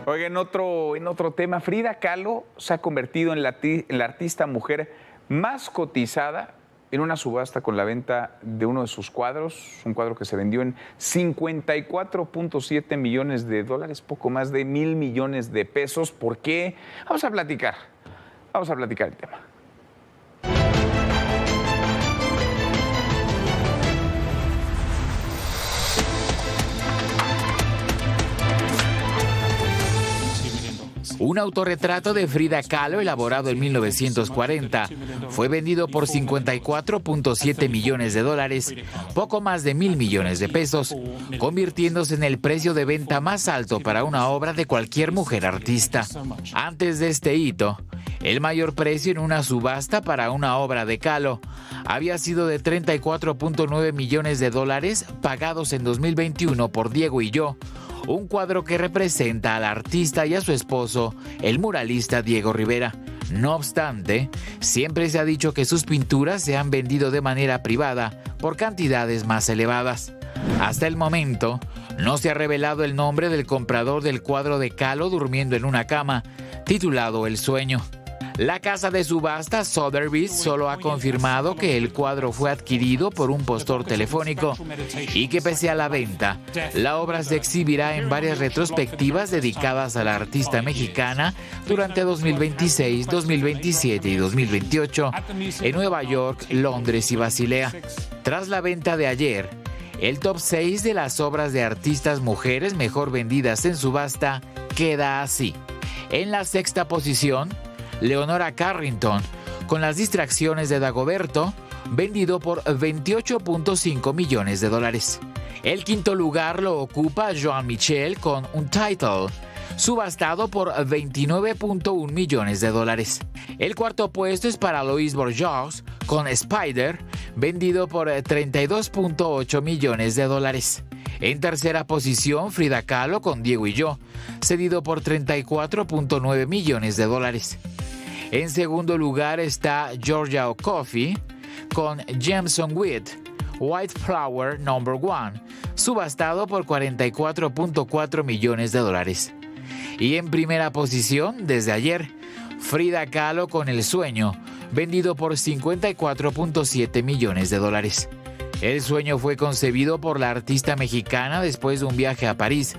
Oiga, en otro tema, Frida Kahlo se ha convertido en la artista mujer más cotizada en una subasta con la venta de uno de sus cuadros, un cuadro que se vendió en 54.7 millones de dólares, poco más de 1,000 millones de pesos. ¿Por qué? Vamos a platicar el tema. Un autorretrato de Frida Kahlo, elaborado en 1940, fue vendido por 54.7 millones de dólares, poco más de 1,000 millones de pesos, convirtiéndose en el precio de venta más alto para una obra de cualquier mujer artista. Antes de este hito, el mayor precio en una subasta para una obra de Kahlo había sido de 34.9 millones de dólares pagados en 2021 por Diego y yo, un cuadro que representa al artista y a su esposo, el muralista Diego Rivera. No obstante, siempre se ha dicho que sus pinturas se han vendido de manera privada por cantidades más elevadas. Hasta el momento, no se ha revelado el nombre del comprador del cuadro de Kahlo durmiendo en una cama, titulado El Sueño. La casa de subasta Sotheby's solo ha confirmado que el cuadro fue adquirido por un postor telefónico y que pese a la venta, la obra se exhibirá en varias retrospectivas dedicadas a la artista mexicana durante 2026, 2027 y 2028 en Nueva York, Londres y Basilea. Tras la venta de ayer, el top 6 de las obras de artistas mujeres mejor vendidas en subasta queda así. En la sexta posición, Leonora Carrington, con Las distracciones de Dagoberto, vendido por 28.5 millones de dólares. El quinto lugar lo ocupa Joan Michel con Untitled, subastado por 29.1 millones de dólares. El cuarto puesto es para Louise Bourgeois con Spider, vendido por 32.8 millones de dólares. En tercera posición, Frida Kahlo con Diego y yo, cedido por 34.9 millones de dólares. En segundo lugar está Georgia O'Coffey con Jameson Witt, White Flower No. 1, subastado por 44.4 millones de dólares. Y en primera posición, desde ayer, Frida Kahlo con El Sueño, vendido por 54.7 millones de dólares. El Sueño fue concebido por la artista mexicana después de un viaje a París,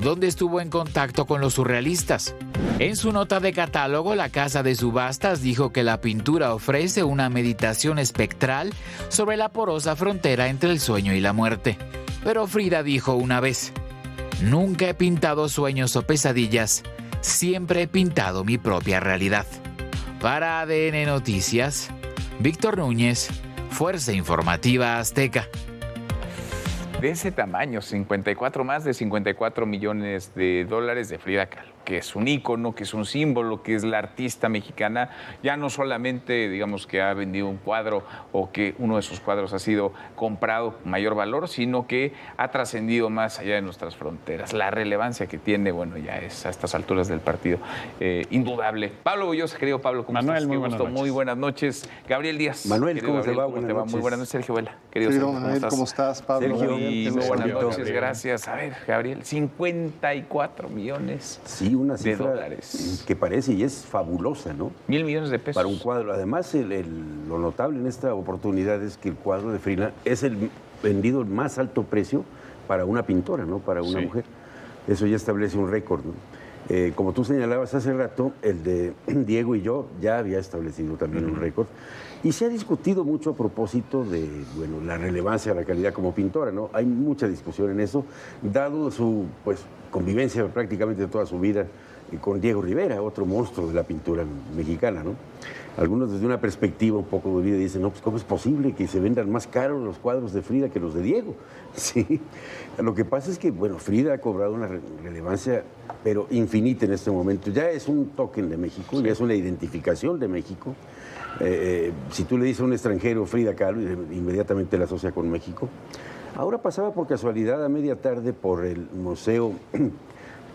donde estuvo en contacto con los surrealistas. En su nota de catálogo, la casa de subastas dijo que la pintura ofrece una meditación espectral sobre la porosa frontera entre el sueño y la muerte. Pero Frida dijo una vez: "Nunca he pintado sueños o pesadillas, siempre he pintado mi propia realidad". Para ADN Noticias, Víctor Núñez, Fuerza Informativa Azteca. De ese tamaño, más de 54 millones de dólares de Frida Kahlo, que es un ícono, que es un símbolo, que es la artista mexicana, ya no solamente, digamos, que ha vendido un cuadro o que uno de sus cuadros ha sido comprado mayor valor, sino que ha trascendido más allá de nuestras fronteras. La relevancia que tiene, bueno, ya es a estas alturas del partido indudable. Pablo Bollosa, querido Pablo, ¿cómo estás? Muy buenas noches. Muy buenas noches. Gabriel Díaz. Manuel, ¿cómo te va? Muy buenas noches. Sergio Vela, querido Sergio, Sergio, Manuel, ¿cómo estás? Pablo, Sergio, buenas Gabriel. noches, gracias. A ver, Gabriel, 54 millones. Sí, una cifra que parece y es fabulosa, ¿no? 1,000 millones de pesos. Para un cuadro. Además, lo notable en esta oportunidad es que el cuadro de Frida es el vendido al más alto precio para una pintora, ¿no? Para una mujer. Eso ya establece un récord, ¿no? Como tú señalabas hace rato, el de Diego y yo ya había establecido también un récord. Y se ha discutido mucho a propósito de, bueno, la relevancia de la calidad como pintora, ¿no? Hay mucha discusión en eso, dado su, pues, convivencia prácticamente toda su vida con Diego Rivera, otro monstruo de la pintura mexicana, ¿no? Algunos desde una perspectiva un poco dolida dicen, no, pues ¿cómo es posible que se vendan más caros los cuadros de Frida que los de Diego? Sí. Lo que pasa es que, bueno, Frida ha cobrado una relevancia, pero infinita en este momento. Ya es un token de México, ya es una identificación de México. Si tú le dices a un extranjero Frida Kahlo, inmediatamente la asocia con México. Ahora pasaba por casualidad a media tarde por el Museo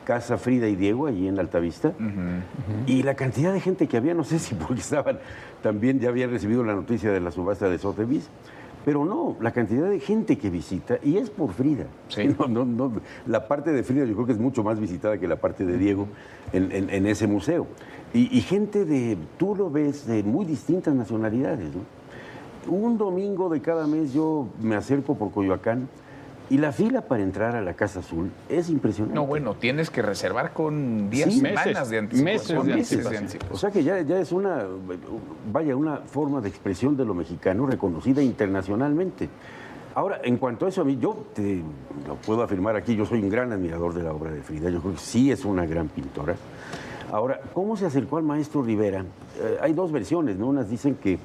Casa Frida y Diego, allí en Altavista, y la cantidad de gente que había, no sé si porque estaban, también ya habían recibido la noticia de la subasta de Sotheby's, Pero no, la cantidad de gente que visita, y es por Frida. Sí. No, la parte de Frida yo creo que es mucho más visitada que la parte de Diego en ese museo. Y gente tú lo ves, de muy distintas nacionalidades, ¿no? Un domingo de cada mes yo me acerco por Coyoacán y la fila para entrar a la Casa Azul es impresionante. No, bueno, tienes que reservar con días, Sí, semanas de anticipación. meses de anticipación. O sea que ya es una forma de expresión de lo mexicano reconocida internacionalmente. Ahora, en cuanto a eso, a mí, yo te lo puedo afirmar aquí, yo soy un gran admirador de la obra de Frida, yo creo que sí es una gran pintora. Ahora, ¿cómo se acercó al maestro Rivera? Hay dos versiones, ¿no? Unas dicen que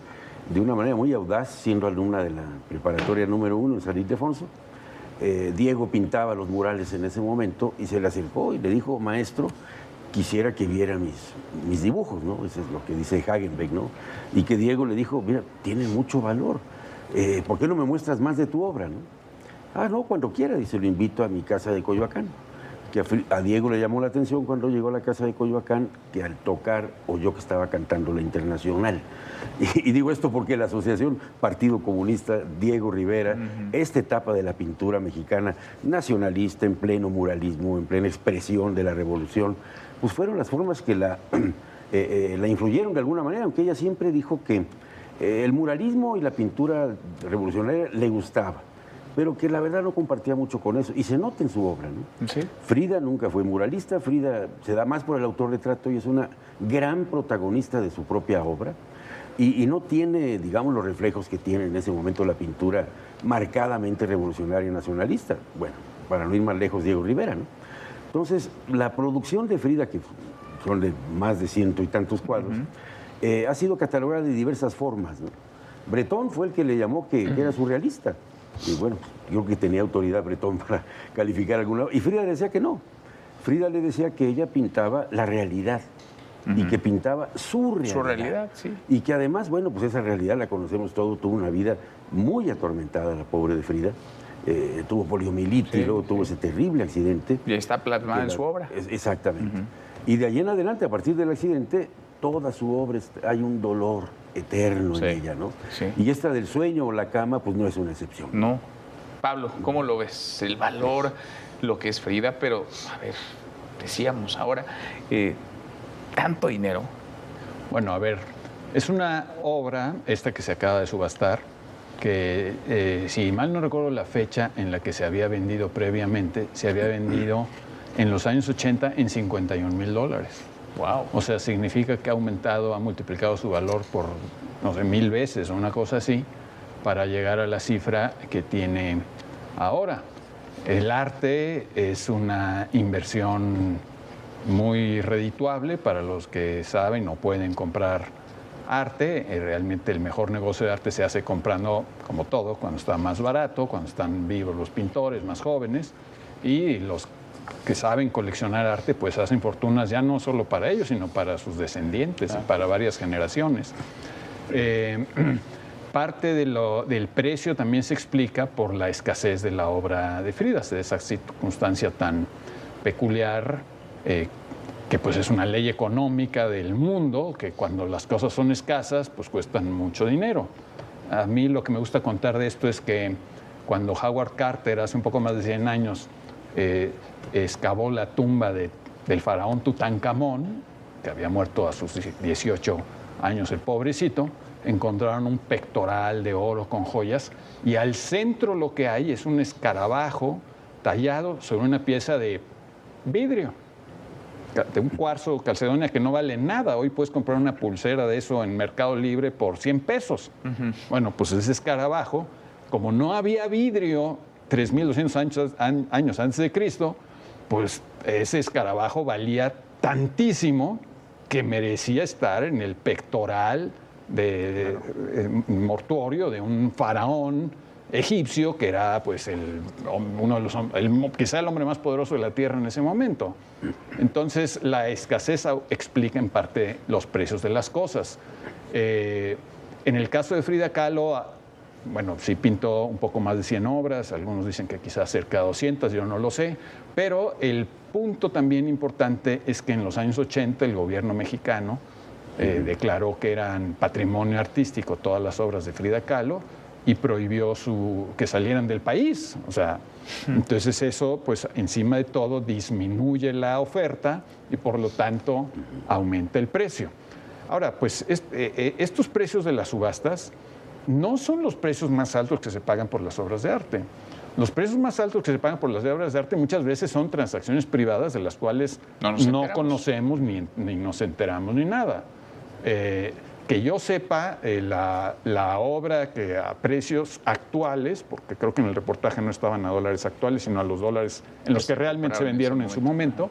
de una manera muy audaz, siendo alumna de la preparatoria número 1 en San Ildefonso, Diego pintaba los murales en ese momento y se le acercó y le dijo, maestro, quisiera que viera mis dibujos, ¿no? Eso es lo que dice Hagenbeck, ¿no? Y que Diego le dijo, mira, tiene mucho valor, ¿por qué no me muestras más de tu obra, no? Ah, no, cuando quiera, dice, lo invito a mi casa de Coyoacán. Que a Diego le llamó la atención cuando llegó a la casa de Coyoacán, que al tocar oyó que estaba cantando la Internacional. Y digo esto porque la asociación Partido Comunista Diego Rivera, esta etapa de la pintura mexicana nacionalista, en pleno muralismo, en plena expresión de la revolución, pues fueron las formas que la influyeron de alguna manera, aunque ella siempre dijo que el muralismo y la pintura revolucionaria le gustaba, pero que la verdad no compartía mucho con eso, y se nota en su obra, ¿no? Sí. Frida nunca fue muralista, Frida se da más por el autorretrato y es una gran protagonista de su propia obra, y no tiene, digamos, los reflejos que tiene en ese momento la pintura marcadamente revolucionaria y nacionalista. Bueno, para no ir más lejos, Diego Rivera, ¿no? Entonces, la producción de Frida, que son de más de 100 y tantos cuadros, ha sido catalogada de diversas formas, ¿no? Bretón fue el que le llamó que era surrealista. Y bueno, yo creo que tenía autoridad Bretón para calificar alguna. Y Frida le decía que no. Frida le decía que ella pintaba la realidad y que pintaba su realidad. Su realidad, sí. Y que además, bueno, pues esa realidad la conocemos todos. Tuvo una vida muy atormentada la pobre de Frida. Tuvo poliomielitis, luego tuvo ese terrible accidente. Y está plasmada en su obra. Exactamente. Y de allí en adelante, a partir del accidente, toda su obra hay un dolor eterno en ella, ¿no? Sí. Y esta del sueño o la cama, pues no es una excepción. No. Pablo, ¿cómo lo ves? El valor, lo que es Frida, pero, a ver, decíamos ahora, tanto dinero. Bueno, a ver, es una obra, esta que se acaba de subastar, que si mal no recuerdo la fecha en la que se había vendido previamente, se había vendido en los años 80 en $51,000. Wow. O sea, significa que ha aumentado, ha multiplicado su valor por, no sé, 1000 veces o una cosa así, para llegar a la cifra que tiene ahora. El arte es una inversión muy redituable para los que saben o pueden comprar arte. Realmente el mejor negocio de arte se hace comprando, como todo, cuando está más barato, cuando están vivos los pintores más jóvenes, y los que saben coleccionar arte, pues hacen fortunas ya no solo para ellos, sino para sus descendientes y para varias generaciones. Parte del precio también se explica por la escasez de la obra de Frida, de esa circunstancia tan peculiar, que pues es una ley económica del mundo, que cuando las cosas son escasas, pues cuestan mucho dinero. A mí lo que me gusta contar de esto es que cuando Howard Carter, hace un poco más de 100 años, excavó la tumba del faraón Tutankamón, que había muerto a sus 18 años el pobrecito, encontraron un pectoral de oro con joyas y al centro lo que hay es un escarabajo tallado sobre una pieza de vidrio, de un cuarzo calcedonia que no vale nada. Hoy puedes comprar una pulsera de eso en Mercado Libre por 100 pesos. Bueno, pues ese escarabajo, como no había vidrio 3.200 años antes de Cristo, pues ese escarabajo valía tantísimo que merecía estar en el pectoral mortuorio de un faraón egipcio que era pues quizá el hombre más poderoso de la tierra en ese momento. Entonces la escasez explica en parte los precios de las cosas. En el caso de Frida Kahlo, bueno, sí pintó un poco más de 100 obras, algunos dicen que quizás cerca de 200, yo no lo sé, pero el punto también importante es que en los años 80 el gobierno mexicano declaró que eran patrimonio artístico todas las obras de Frida Kahlo y prohibió que salieran del país. O sea, entonces eso, pues encima de todo, disminuye la oferta y por lo tanto aumenta el precio. Ahora, pues estos precios de las subastas no son los precios más altos que se pagan por las obras de arte. Los precios más altos que se pagan por las obras de arte muchas veces son transacciones privadas de las cuales no conocemos ni nos enteramos ni nada. Que yo sepa, la obra que a precios actuales, porque creo que en el reportaje no estaban a dólares actuales, sino a los dólares en los que realmente se vendieron en su momento,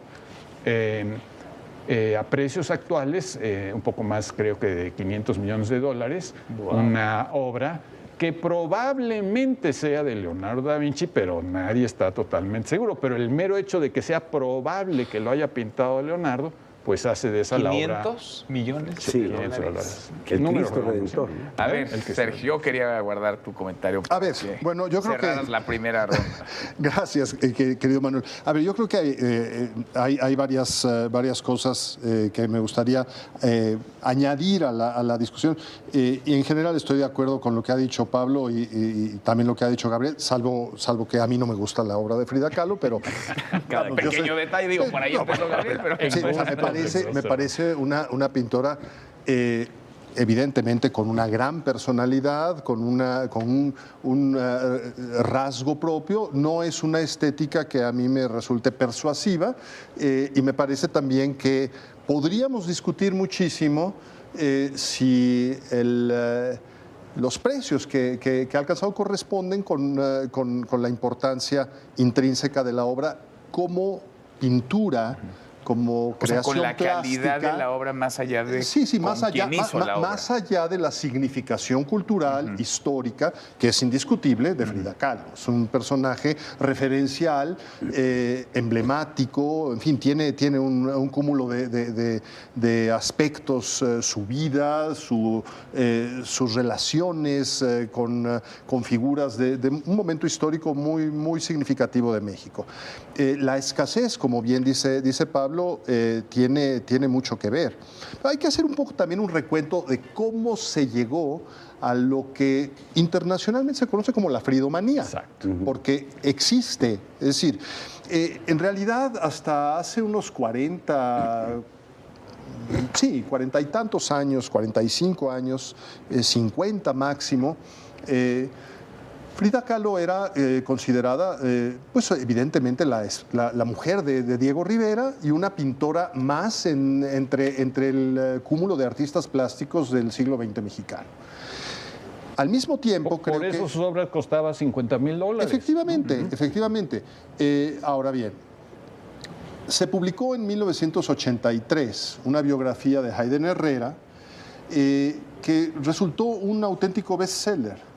a precios actuales, un poco más creo que de $500 millones, una obra que probablemente sea de Leonardo da Vinci, pero nadie está totalmente seguro. Pero el mero hecho de que sea probable que lo haya pintado Leonardo, pues hace de esa la obra. ¿500 millones Sí, de dólares? El Cristo Redentor. A ver, Sergio, yo quería guardar tu comentario. A ver, bueno, yo creo que... la primera ronda. Gracias, querido Manuel. A ver, yo creo que hay varias cosas que me gustaría añadir a la discusión. Y en general estoy de acuerdo con lo que ha dicho Pablo y también lo que ha dicho Gabriel, salvo que a mí no me gusta la obra de Frida Kahlo, pero... Cada pequeño detalle, digo, por ahí empezó Gabriel, pero... Sí, me parece una pintora evidentemente con una gran personalidad, con un rasgo propio. No es una estética que a mí me resulte persuasiva y me parece también que podríamos discutir muchísimo si los precios que ha alcanzado corresponden con la importancia intrínseca de la obra como pintura, como creación con la calidad plástica, de la obra más allá de más allá de la significación cultural, histórica, que es indiscutible, de Frida Kahlo. Es un personaje referencial, emblemático, en fin, tiene un cúmulo de aspectos, su vida, sus relaciones con figuras de un momento histórico muy, muy significativo de México. La escasez, como bien dice Pablo, tiene mucho que ver. Pero hay que hacer un poco también un recuento de cómo se llegó a lo que internacionalmente se conoce como la fridomanía. Exacto. Porque existe. Es decir, en realidad hasta hace unos 40 y tantos años, 45 años, 50 máximo, Frida Kahlo era considerada, pues evidentemente, la mujer de Diego Rivera y una pintora más entre el cúmulo de artistas plásticos del siglo XX mexicano. Al mismo tiempo, por eso sus obras costaban $50,000. Efectivamente. Ahora bien, se publicó en 1983 una biografía de Hayden Herrera que resultó un auténtico bestseller.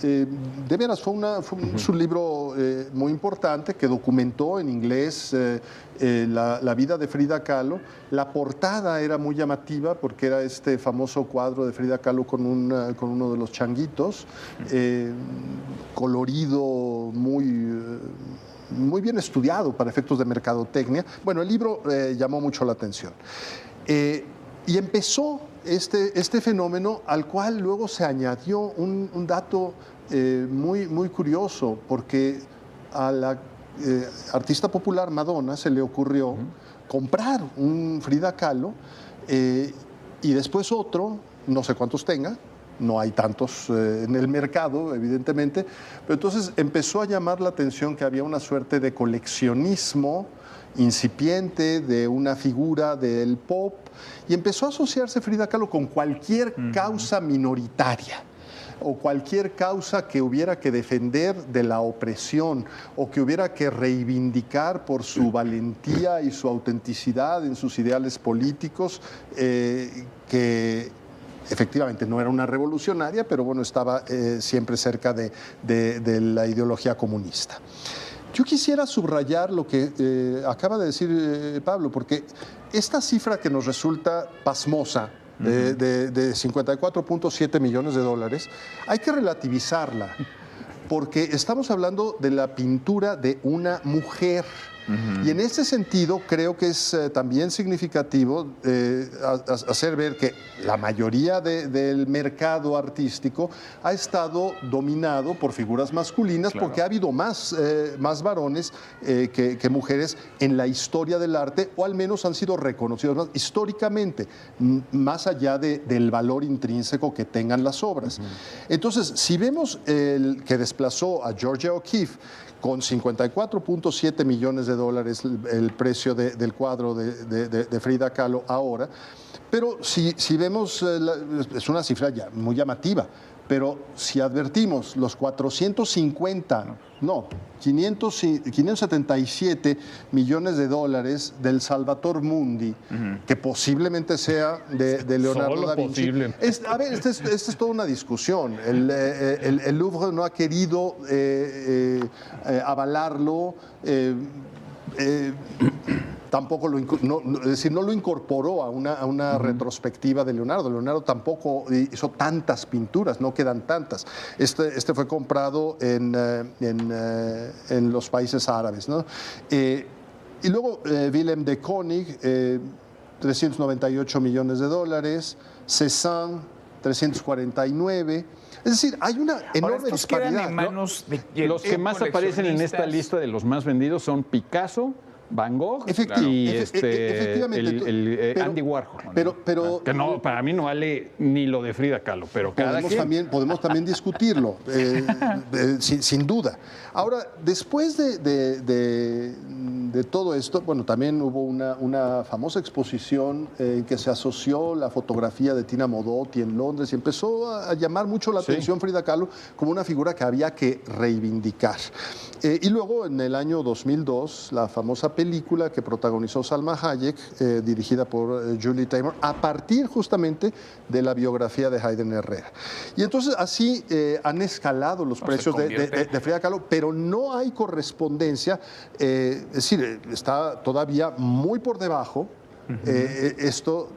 De veras, fue un libro muy importante que documentó en inglés la vida de Frida Kahlo. La portada era muy llamativa porque era este famoso cuadro de Frida Kahlo con uno de los changuitos, colorido, muy bien estudiado para efectos de mercadotecnia. Bueno, el libro llamó mucho la atención. Y empezó este fenómeno al cual luego se añadió un dato muy, muy curioso, porque a la artista popular Madonna se le ocurrió comprar un Frida Kahlo y después otro, no sé cuántos tenga, no hay tantos en el mercado, evidentemente, pero entonces empezó a llamar la atención que había una suerte de coleccionismo incipiente de una figura del pop y empezó a asociarse Frida Kahlo con cualquier causa minoritaria o cualquier causa que hubiera que defender de la opresión o que hubiera que reivindicar por su valentía y su autenticidad en sus ideales políticos, que efectivamente no era una revolucionaria, pero bueno, estaba siempre cerca de la ideología comunista. Yo quisiera subrayar lo que acaba de decir Pablo, porque esta cifra que nos resulta pasmosa, de $54.7 millones, hay que relativizarla, porque estamos hablando de la pintura de una mujer. Y en ese sentido creo que es también significativo hacer ver que la mayoría del mercado artístico ha estado dominado por figuras masculinas, porque ha habido más varones que mujeres en la historia del arte, o al menos han sido reconocidos más históricamente, más allá del valor intrínseco que tengan las obras. Entonces, si vemos que desplazó a Georgia O'Keeffe con 54.7 millones de dólares el precio del cuadro de Frida Kahlo ahora, pero si vemos, es una cifra ya muy llamativa, pero si advertimos los 577 millones de dólares del Salvator Mundi, que posiblemente sea de Leonardo Solo da Vinci. A ver, esta es toda una discusión. El Louvre no ha querido avalarlo. Tampoco es decir, no lo incorporó a una retrospectiva de Leonardo. Leonardo tampoco hizo tantas pinturas, no quedan tantas. Este fue comprado en los países árabes, ¿no? Y luego Willem de Kooning, 398 millones de dólares, Cézanne, 349. Es decir, hay una enorme disparidad. Los que más aparecen en esta lista de los más vendidos son Picasso, Van Gogh y Andy Warhol. Pero que no, para mí no vale ni lo de Frida Kahlo, pero podemos también discutirlo, sin duda. Ahora, después de todo esto, bueno, también hubo una famosa exposición en que se asoció la fotografía de Tina Modotti en Londres y empezó a llamar mucho la atención Frida Kahlo como una figura que había que reivindicar. Y luego, en el año 2002, la famosa película que protagonizó Salma Hayek, dirigida por Julie Taymor, a partir justamente de la biografía de Hayden Herrera. Y entonces así han escalado los precios de Frida Kahlo, pero no hay correspondencia, es decir, está todavía muy por debajo. Esto,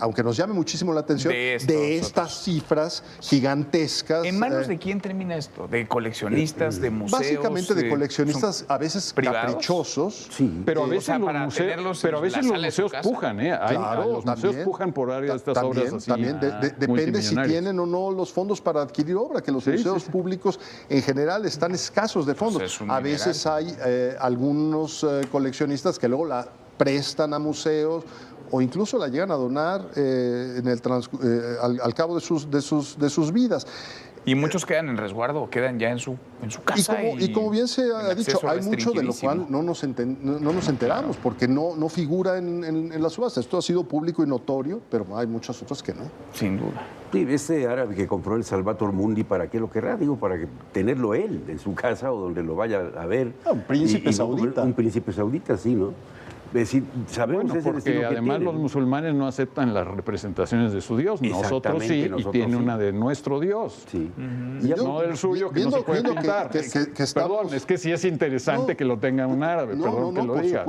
aunque nos llame muchísimo la atención, de estas cifras gigantescas. ¿En manos de quién termina esto? ¿De coleccionistas, de museos? Básicamente de coleccionistas, a veces privados, caprichosos. Sí. Pero a veces los museos pujan, ¿eh? Los museos pujan por área de estas obras así. También depende si tienen o no los fondos para adquirir obra, que los museos públicos en general están escasos de fondos. A veces hay algunos coleccionistas que luego la prestan a museos o incluso la llegan a donar al cabo de sus vidas. Y muchos quedan en resguardo o quedan ya en su casa. Y como bien se ha dicho, hay mucho de lo cual no nos enteramos, porque no figura en la subasta. Esto ha sido público y notorio, pero hay muchas otras que no. Sin duda. Sí, ese árabe que compró el Salvator Mundi, ¿para qué lo querrá? Digo, para tenerlo él en su casa o donde lo vaya a ver. Un príncipe saudita. Un príncipe saudita, sí, ¿no? Es decir, sabemos ese porque además los musulmanes no aceptan las representaciones de su Dios, nosotros sí, y tiene una de nuestro Dios. Sí. Y no del suyo, que no se puede pintar. Perdón, es que sí es interesante que lo tenga un árabe, perdón que lo diga.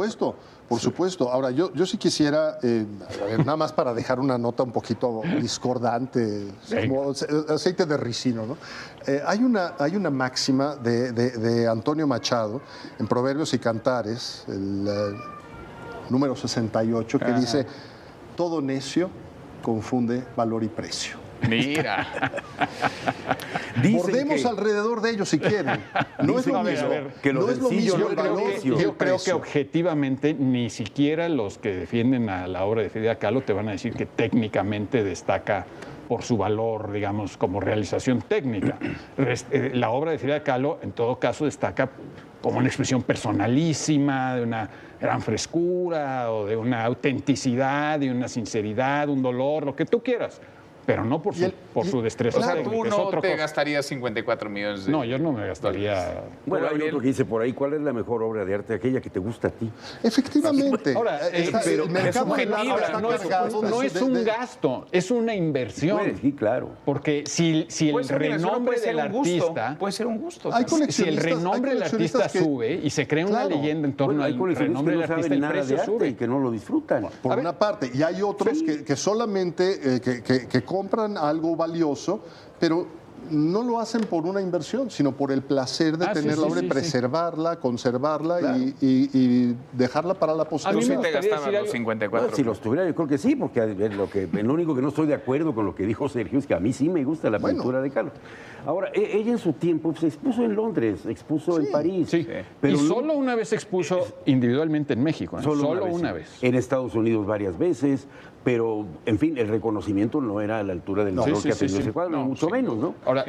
Por supuesto. Ahora, yo sí quisiera, a ver, nada más para dejar una nota un poquito discordante, como aceite de ricino, ¿no? Hay una máxima de Antonio Machado en Proverbios y Cantares, el número 68, que dice: todo necio confunde valor y precio. Mira. Bordemos alrededor de ellos si quieren. No es lo mismo. No es lo mismo el valor y el precio. Yo creo que objetivamente ni siquiera los que defienden a la obra de Frida Kahlo te van a decir que técnicamente destaca por su valor, digamos, como realización técnica. La obra de Frida Kahlo, en todo caso, destaca como una expresión personalísima, de una gran frescura, o de una autenticidad, de una sinceridad, un dolor, lo que tú quieras, pero no por su destreza. O sea, técnica. tú no te gastarías 54 millones de... No, yo no me gastaría... Bueno, hay otro que dice por ahí, ¿cuál es la mejor obra de arte? Aquella que te gusta a ti. Efectivamente. Ahora, pero el mercado del arte está cargado no es un gasto, es una inversión. Bueno, sí, claro. Porque si el renombre del artista... Puede ser un gusto. Si el renombre del artista sube y se crea una leyenda en torno al renombre del artista, el precio sube. Y que no lo disfrutan. Por una parte. Y hay otros que solamente que compran algo valioso, pero no lo hacen por una inversión, sino por el placer de tener la obra, preservarla, conservarla y dejarla para la posteridad. ¿Tú sí te gastabas los 54? Si los tuviera, yo creo que sí, porque lo único que no estoy de acuerdo con lo que dijo Sergio es que a mí sí me gusta la pintura de Kahlo. Ahora, ella en su tiempo se expuso en Londres, expuso en París. Sí. Pero y solo una vez expuso individualmente en México. Solo una vez. En Estados Unidos varias veces, pero, en fin, el reconocimiento no era a la altura del valor que ha tenido ese cuadro, mucho menos, ¿no? Ahora,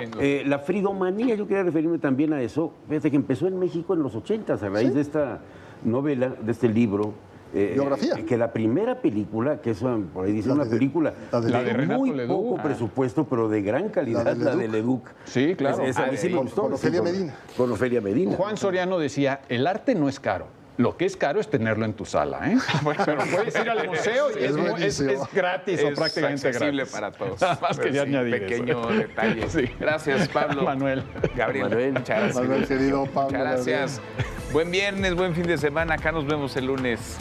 la fridomanía, yo quería referirme también a eso, desde que empezó en México en los 80s, a raíz de esta novela, de este libro. Biografía. Que la primera película, que eso por ahí dice una película de muy poco presupuesto, pero de gran calidad, la de Leduc. Sí, claro. Esa a mí sí me gustó. Con Ofelia Medina. Con Ofelia Medina. Juan Soriano decía, el arte no es caro. Lo que es caro es tenerlo en tu sala, ¿eh? Pero puedes ir al museo y es gratis o prácticamente accesible gratis. para todos. Nada más quería añadir pequeño eso. detalle. Sí. Gracias, Pablo. Manuel. Gabriel, muchas gracias. Manuel, querido Pablo. Muchas gracias. Buen viernes, buen fin de semana. Acá nos vemos el lunes.